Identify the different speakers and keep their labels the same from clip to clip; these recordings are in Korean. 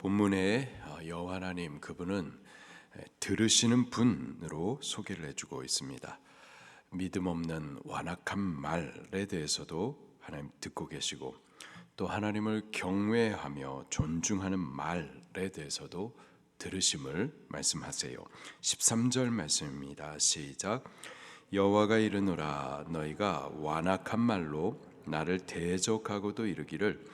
Speaker 1: 본문의 여호와 하나님, 그분은 들으시는 분으로 소개를 해주고 있습니다. 믿음 없는 완악한 말에 대해서도 하나님 듣고 계시고, 또 하나님을 경외하며 존중하는 말에 대해서도 들으심을 말씀하세요. 13절 말씀입니다. 시작. 여호와가 이르노라, 너희가 완악한 말로 나를 대적하고도 이르기를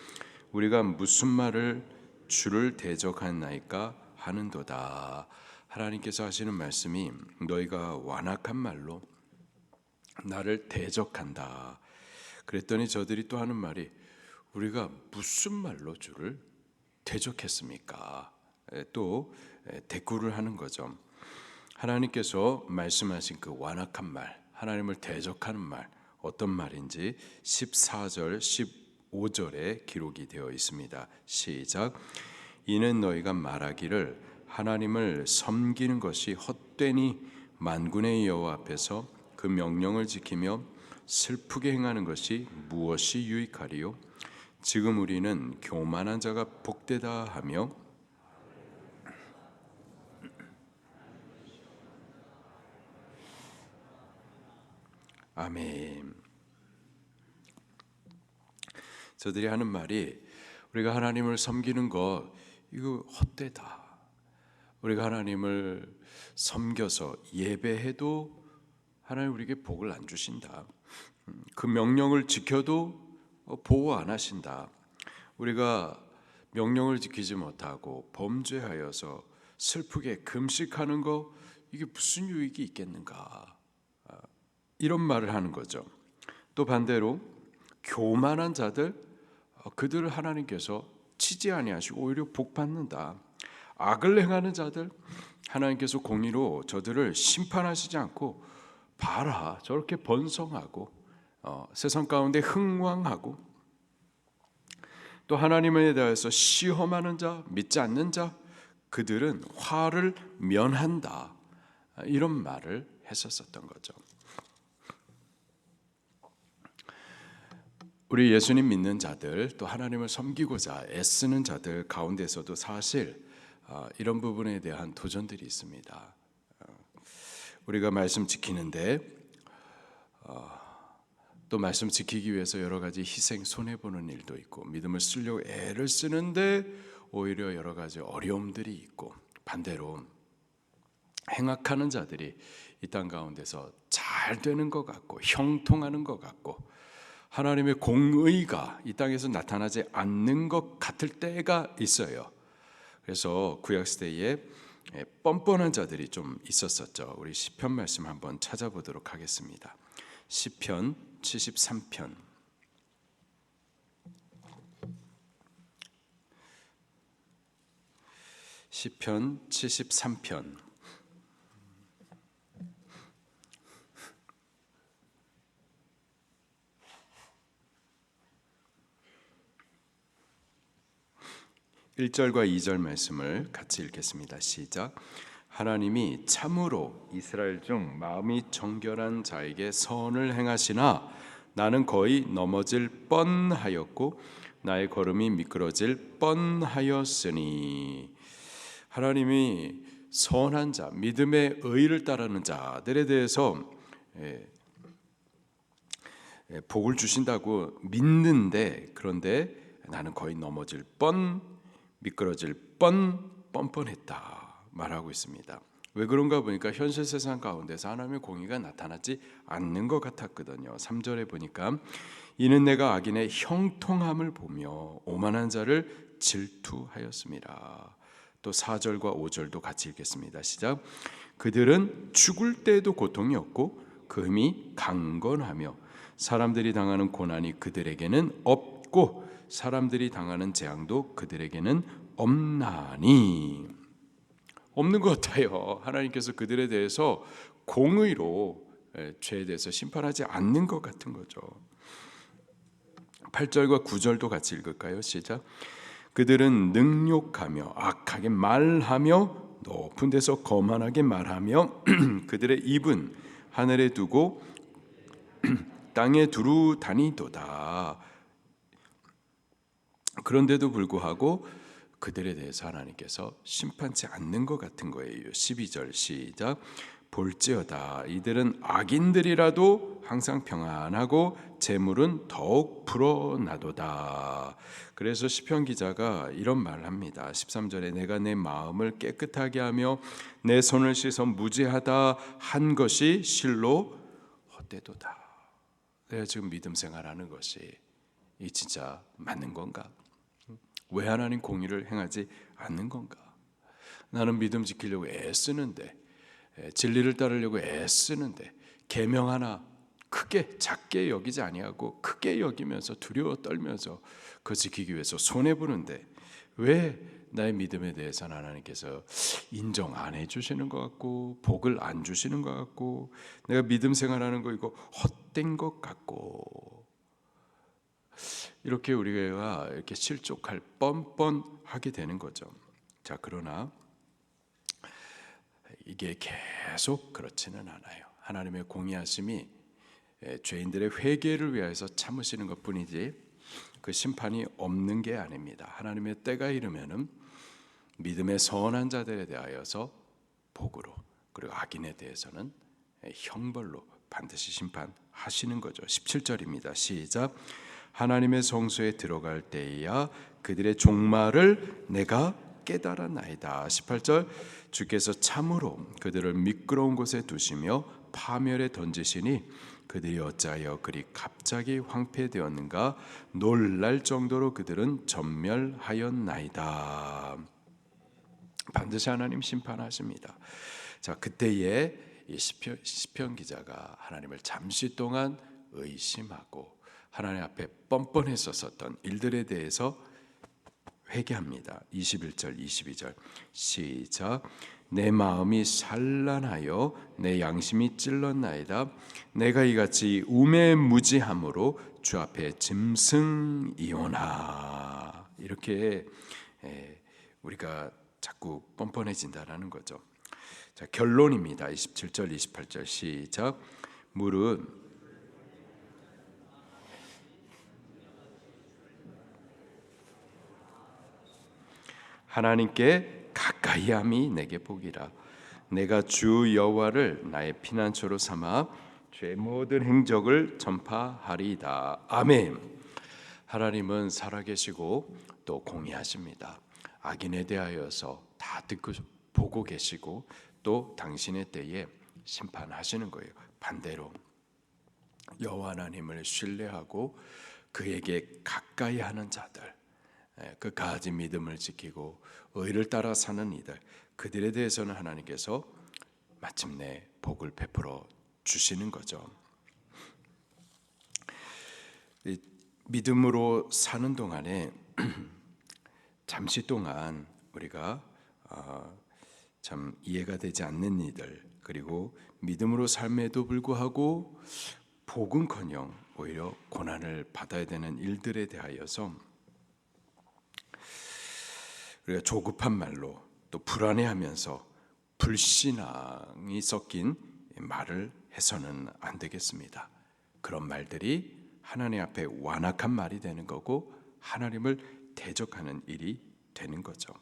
Speaker 1: 우리가 무슨 말을 주를 대적하나이까 하는도다. 하나님께서 하시는 말씀이, 너희가 완악한 말로 나를 대적한다. 그랬더니 저들이 또 하는 말이, 우리가 무슨 말로 주를 대적했습니까? 또 대꾸를 하는 거죠. 하나님께서 말씀하신 그 완악한 말, 하나님을 대적하는 말, 어떤 말인지 14절 15절에 기록이 되어 있습니다. 시작. 이는 너희가 말하기를 하나님을 섬기는 것이 헛되니 만군의 여호와 앞에서 그 명령을 지키며 슬프게 행하는 것이 무엇이 유익하리요? 지금 우리는 교만한 자가 복되다 하며 아멘. 저들이 하는 말이, 우리가 하나님을 섬기는 거 이거 헛되다. 우리가 하나님을 섬겨서 예배해도 하나님 우리에게 복을 안 주신다. 그 명령을 지켜도 보호 안 하신다. 우리가 명령을 지키지 못하고 범죄하여서 슬프게 금식하는 거 이게 무슨 유익이 있겠는가? 이런 말을 하는 거죠. 또 반대로 교만한 자들, 그들을 하나님께서 치지 아니하시고 오히려 복 받는다. 악을 행하는 자들, 하나님께서 공의로 저들을 심판하시지 않고, 봐라 저렇게 번성하고 세상 가운데 흥왕하고, 또 하나님에 대해서 시험하는 자, 믿지 않는 자, 그들은 화를 면한다. 이런 말을 했었던 거죠. 우리 예수님 믿는 자들, 또 하나님을 섬기고자 애쓰는 자들 가운데서도 사실 이런 부분에 대한 도전들이 있습니다. 우리가 말씀 지키는데 또 말씀 지키기 위해서 여러 가지 희생, 손해보는 일도 있고, 믿음을 쓰려고 애를 쓰는데 오히려 여러 가지 어려움들이 있고, 반대로 행악하는 자들이 이 땅 가운데서 잘 되는 것 같고 형통하는 것 같고, 하나님의 공의가 이 땅에서 나타나지 않는 것 같을 때가 있어요. 그래서 구약시대에 뻔뻔한 자들이 좀 있었었죠. 우리 시편 말씀 한번 찾아보도록 하겠습니다. 시편 73편. 시편 73편. 1절과 2절 말씀을 같이 읽겠습니다. 시작. 하나님이 참으로 이스라엘 중 마음이 정결한 자에게 선을 행하시나 나는 거의 넘어질 뻔하였고 나의 걸음이 미끄러질 뻔하였으니. 하나님이 선한 자, 믿음의 의를 따르는 자들에 대해서 복을 주신다고 믿는데, 그런데 나는 거의 넘어질 뻔, 미끄러질 뻔뻔했다 말하고 있습니다. 왜 그런가 보니까 현실 세상 가운데서 하나님의 공의가 나타나지 않는 것 같았거든요. 3절에 보니까 이는 내가 악인의 형통함을 보며 오만한 자를 질투하였습니다. 또 4절과 5절도 같이 읽겠습니다. 시작. 그들은 죽을 때에도 고통이 없고 그 흠이 강건하며 사람들이 당하는 고난이 그들에게는 없고 사람들이 당하는 재앙도 그들에게는 없나니. 없는 것 같아요. 하나님께서 그들에 대해서 공의로 죄에 대해서 심판하지 않는 것 같은 거죠. 8절과 9절도 같이 읽을까요? 시작. 그들은 능욕하며 악하게 말하며 높은 데서 거만하게 말하며 그들의 입은 하늘에 두고 땅에 두루 다니도다. 그런데도 불구하고 그들에 대해서 하나님께서 심판치 않는 것 같은 거예요. 12절 시작. 볼지어다 이들은 악인들이라도 항상 평안하고 재물은 더욱 불어나도다. 그래서 시편 기자가 이런 말을 합니다. 13절에 내가 내 마음을 깨끗하게 하며 내 손을 씻어 무죄하다 한 것이 실로 헛되도다. 내가 지금 믿음 생활하는 것이 이 진짜 맞는 건가? 왜 하나님 공의를 행하지 않는 건가? 나는 믿음 지키려고 애쓰는데, 진리를 따르려고 애쓰는데 계명 하나 크게 작게 여기지 아니하고 크게 여기면서 두려워 떨면서 그 지키기 위해서 손해 보는데 왜 나의 믿음에 대해서는 하나님께서 인정 안 해주시는 것 같고 복을 안 주시는 것 같고 내가 믿음 생활하는 거 이거 헛된 것 같고 이렇게 우리가 이렇게 실족할 뻔뻔하게 되는 거죠. 자, 그러나 이게 계속 그렇지는 않아요. 하나님의 공의하심이 죄인들의 회개를 위해서 참으시는 것뿐이지 그 심판이 없는 게 아닙니다. 하나님의 때가 이르면은 믿음의 선한 자들에 대하여서 복으로 그리고 악인에 대해서는 형벌로 반드시 심판하시는 거죠. 17절입니다. 시작. 하나님의 성소에 들어갈 때에야 그들의 종말을 내가 깨달았나이다. 18절 주께서 참으로 그들을 미끄러운 곳에 두시며 파멸에 던지시니 그들이 어찌하여 그리 갑자기 황폐되었는가 놀랄 정도로 그들은 전멸하였나이다. 반드시 하나님 심판하십니다. 자, 그때에 이 시편 기자가 하나님을 잠시 동안 의심하고 하나님 앞에 뻔뻔했었던 일들에 대해서 회개합니다. 21절 22절 시작. 내 마음이 산란하여 내 양심이 찔렀나이다. 내가 이같이 우매무지함으로 주 앞에 짐승이오나. 이렇게 우리가 자꾸 뻔뻔해진다라는 거죠. 자, 결론입니다. 27절 28절 시작. 물은 하나님께 가까이함이 내게 복이라. 내가 주 여호와를 나의 피난처로 삼아 죄 모든 행적을 전파하리이다. 아멘. 하나님은 살아계시고 또 공의하십니다. 악인에 대하여서 다 듣고 보고 계시고 또 당신의 때에 심판하시는 거예요. 반대로 여호와 하나님을 신뢰하고 그에게 가까이 하는 자들, 그 가진 믿음을 지키고 의를 따라 사는 이들, 그들에 대해서는 하나님께서 마침내 복을 베풀어 주시는 거죠. 믿음으로 사는 동안에 잠시 동안 우리가 참 이해가 되지 않는 이들, 그리고 믿음으로 삶에도 불구하고 복은커녕 오히려 고난을 받아야 되는 일들에 대하여서 우리가 조급한 말로 또 불안해하면서 불신앙이 섞인 말을 해서는 안 되겠습니다. 그런 말들이 하나님 앞에 완악한 말이 되는 거고 하나님을 대적하는 일이 되는 거죠.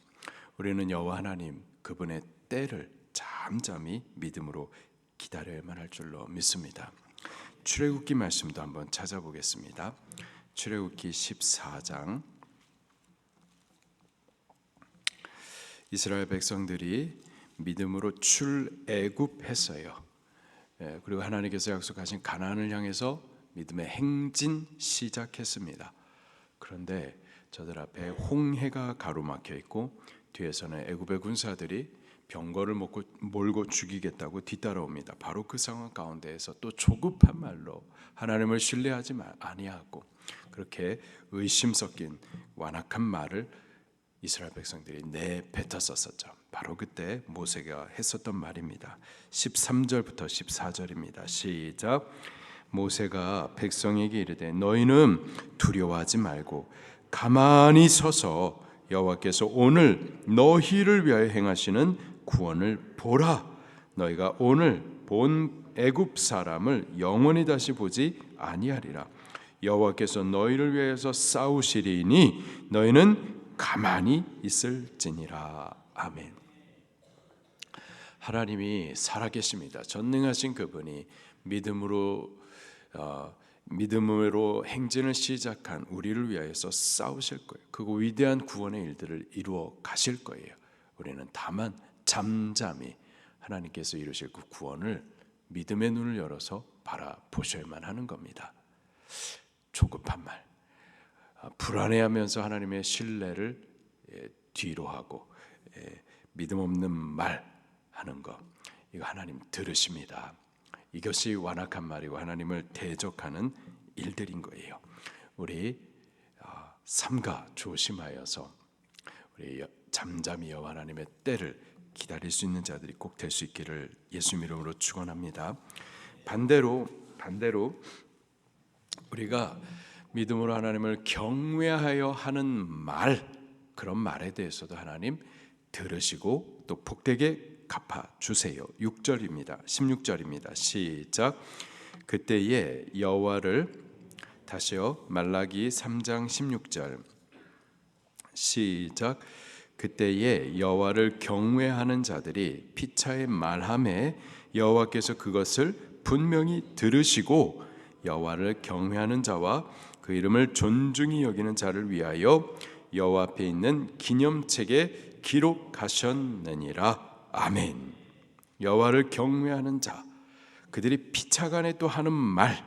Speaker 1: 우리는 여호와 하나님 그분의 때를 잠잠히 믿음으로 기다려야만 할 줄로 믿습니다. 출애굽기 말씀도 한번 찾아보겠습니다. 출애굽기 14장. 이스라엘 백성들이 믿음으로 출애굽했어요. 그리고 하나님께서 약속하신 가나안을 향해서 믿음의 행진 시작했습니다. 그런데 저들 앞에 홍해가 가로막혀 있고 뒤에서는 애굽의 군사들이 병거를 몰고 죽이겠다고 뒤따라옵니다. 바로 그 상황 가운데에서 또 조급한 말로 하나님을 신뢰하지 아니하고 그렇게 의심 섞인 완악한 말을 이스라엘 백성들이 내뱉었었죠. 바로 그때 모세가 했었던 말입니다. 13절부터 14절입니다. 시작. 모세가 백성에게 이르되 너희는 두려워하지 말고 가만히 서서 여호와께서 오늘 너희를 위하여 행하시는 구원을 보라. 너희가 오늘 본 애굽 사람을 영원히 다시 보지 아니하리라. 여호와께서 너희를 위하여서 싸우시리니 너희는 가만히 있을지니라. 아멘. 하나님이 살아계십니다. 전능하신 그분이 믿음으로 행진을 시작한 우리를 위하여서 싸우실 거예요. 그 위대한 구원의 일들을 이루어 가실 거예요. 우리는 다만 잠잠히 하나님께서 이루실 그 구원을 믿음의 눈을 열어서 바라보셔야만 하는 겁니다. 조급한 말, 불안해하면서 하나님의 신뢰를 뒤로 하고 믿음 없는 말 하는 거, 이거 하나님 들으십니다. 이것이 완악한 말이고 하나님을 대적하는 일들인 거예요. 우리 삼가 조심하여서 우리 잠잠히 여호와 하나님의 때를 기다릴 수 있는 자들이 꼭 될 수 있기를 예수 이름으로 축원합니다. 반대로 우리가 믿음으로 하나님을 경외하여 하는 말, 그런 말에 대해서도 하나님 들으시고 또 복되게 갚아주세요. 6절입니다. 16절입니다. 시작. 그때에 여호와를, 다시요, 말라기 3장 16절 시작. 그때에 여호와를 경외하는 자들이 피차에 말하매 여호와께서 그것을 분명히 들으시고 여호와를 경외하는 자와 그 이름을 존중히 여기는 자를 위하여 여호와 앞에 있는 기념책에 기록하셨느니라. 아멘. 여호와를 경외하는 자, 그들이 피차간에 또 하는 말,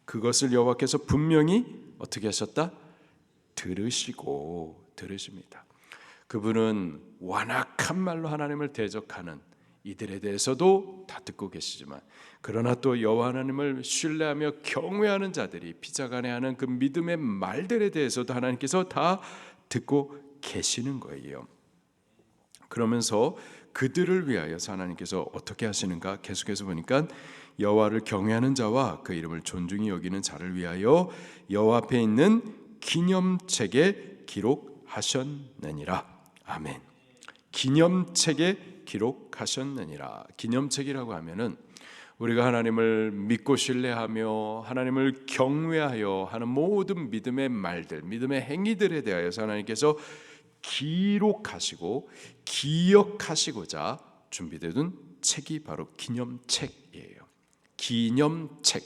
Speaker 1: 그것을 여호와께서 분명히 어떻게 하셨다? 들으십니다. 그분은 완악한 말로 하나님을 대적하는 이들에 대해서도 다 듣고 계시지만, 그러나 또 여호와 하나님을 신뢰하며 경외하는 자들이 피차간에 하는 그 믿음의 말들에 대해서도 하나님께서 다 듣고 계시는 거예요. 그러면서 그들을 위하여 하나님께서 어떻게 하시는가? 계속해서 보니까 여호와를 경외하는 자와 그 이름을 존중히 여기는 자를 위하여 여호와 앞에 있는 기념책에 기록하셨느니라. 아멘. 기념책에 기록하셨느니라. 기념책이라고 하면은 우리가 하나님을 믿고 신뢰하며 하나님을 경외하여 하는 모든 믿음의 말들, 믿음의 행위들에 대하여서 하나님께서 기록하시고 기억하시고자 준비되던 책이 바로 기념책이에요. 기념책,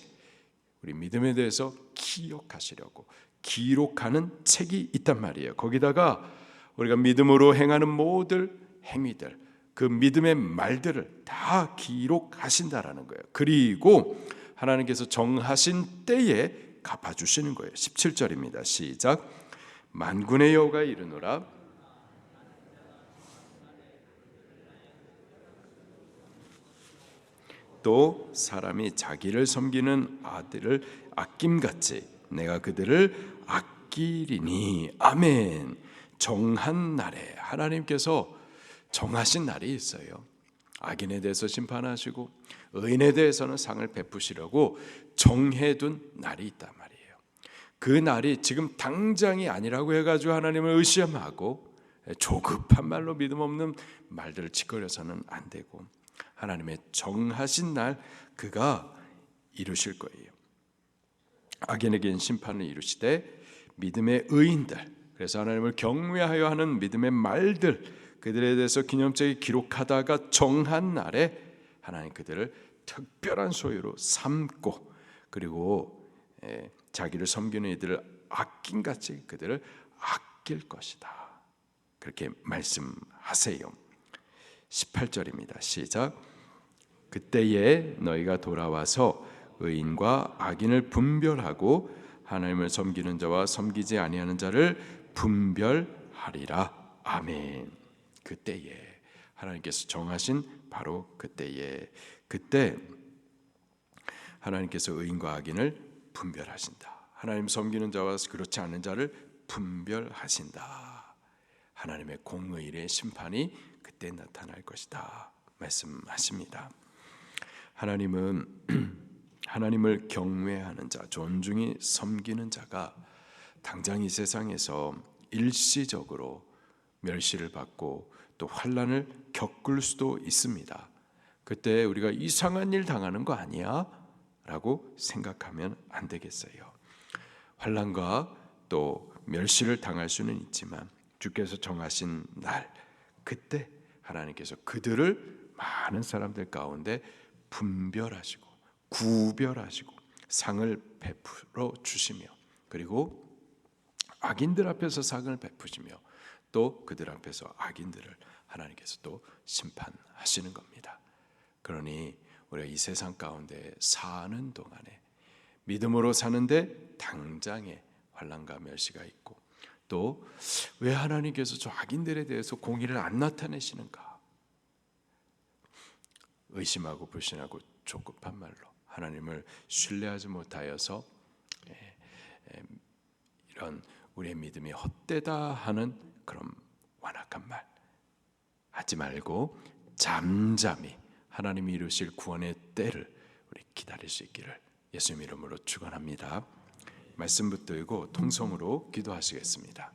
Speaker 1: 우리 믿음에 대해서 기억하시려고 기록하는 책이 있단 말이에요. 거기다가 우리가 믿음으로 행하는 모든 행위들, 그 믿음의 말들을 다 기록하신다라는 거예요. 그리고 하나님께서 정하신 때에 갚아주시는 거예요. 17절입니다. 시작. 만군의 여호와가 이르노라. 또 사람이 자기를 섬기는 아들을 아낌같이 내가 그들을 아끼리니. 아멘. 정한 날에 하나님께서 정하신 날이 있어요. 악인에 대해서 심판하시고 의인에 대해서는 상을 베푸시려고 정해둔 날이 있단 말이에요. 그 날이 지금 당장이 아니라고 해가지고 하나님을 의심하고 조급한 말로 믿음 없는 말들을 짓거려서는 안 되고, 하나님의 정하신 날 그가 이루실 거예요. 악인에게는 심판을 이루시되 믿음의 의인들, 그래서 하나님을 경외하여 하는 믿음의 말들, 그들에 대해서 기념책에 기록하다가 정한 날에 하나님 그들을 특별한 소유로 삼고, 그리고 자기를 섬기는 이들을 아낌같이 그들을 아낄 것이다, 그렇게 말씀하세요. 18절입니다. 시작. 그때에 너희가 돌아와서 의인과 악인을 분별하고 하나님을 섬기는 자와 섬기지 아니하는 자를 분별하리라. 아멘. 그때에 하나님께서 정하신 바로 그때에, 그때 하나님께서 의인과 악인을 분별하신다. 하나님 섬기는 자와 그렇지 않은 자를 분별하신다. 하나님의 공의의 심판이 그때 나타날 것이다 말씀하십니다. 하나님은 하나님을 경외하는 자, 존중히 섬기는 자가 당장 이 세상에서 일시적으로 멸시를 받고 또 환난을 겪을 수도 있습니다. 그때 우리가 이상한 일 당하는 거 아니야? 라고 생각하면 안 되겠어요. 환난과 또 멸시를 당할 수는 있지만 주께서 정하신 날, 그때 하나님께서 그들을 많은 사람들 가운데 분별하시고 구별하시고 상을 베풀어 주시며, 그리고 악인들 앞에서 상을 베푸시며 또 그들 앞에서 악인들을 하나님께서 또 심판하시는 겁니다. 그러니 우리가 이 세상 가운데 사는 동안에 믿음으로 사는데 당장에 환난과 멸시가 있고, 또 왜 하나님께서 저 악인들에 대해서 공의를 안 나타내시는가, 의심하고 불신하고 조급한 말로 하나님을 신뢰하지 못하여서 이런 우리의 믿음이 헛되다 하는 그런 완악한 말 하지 말고 잠잠히 하나님이 이루실 구원의 때를 우리 기다릴 수 있기를 예수님 이름으로 축원합니다. 말씀 붙들고 통성으로 기도하시겠습니다.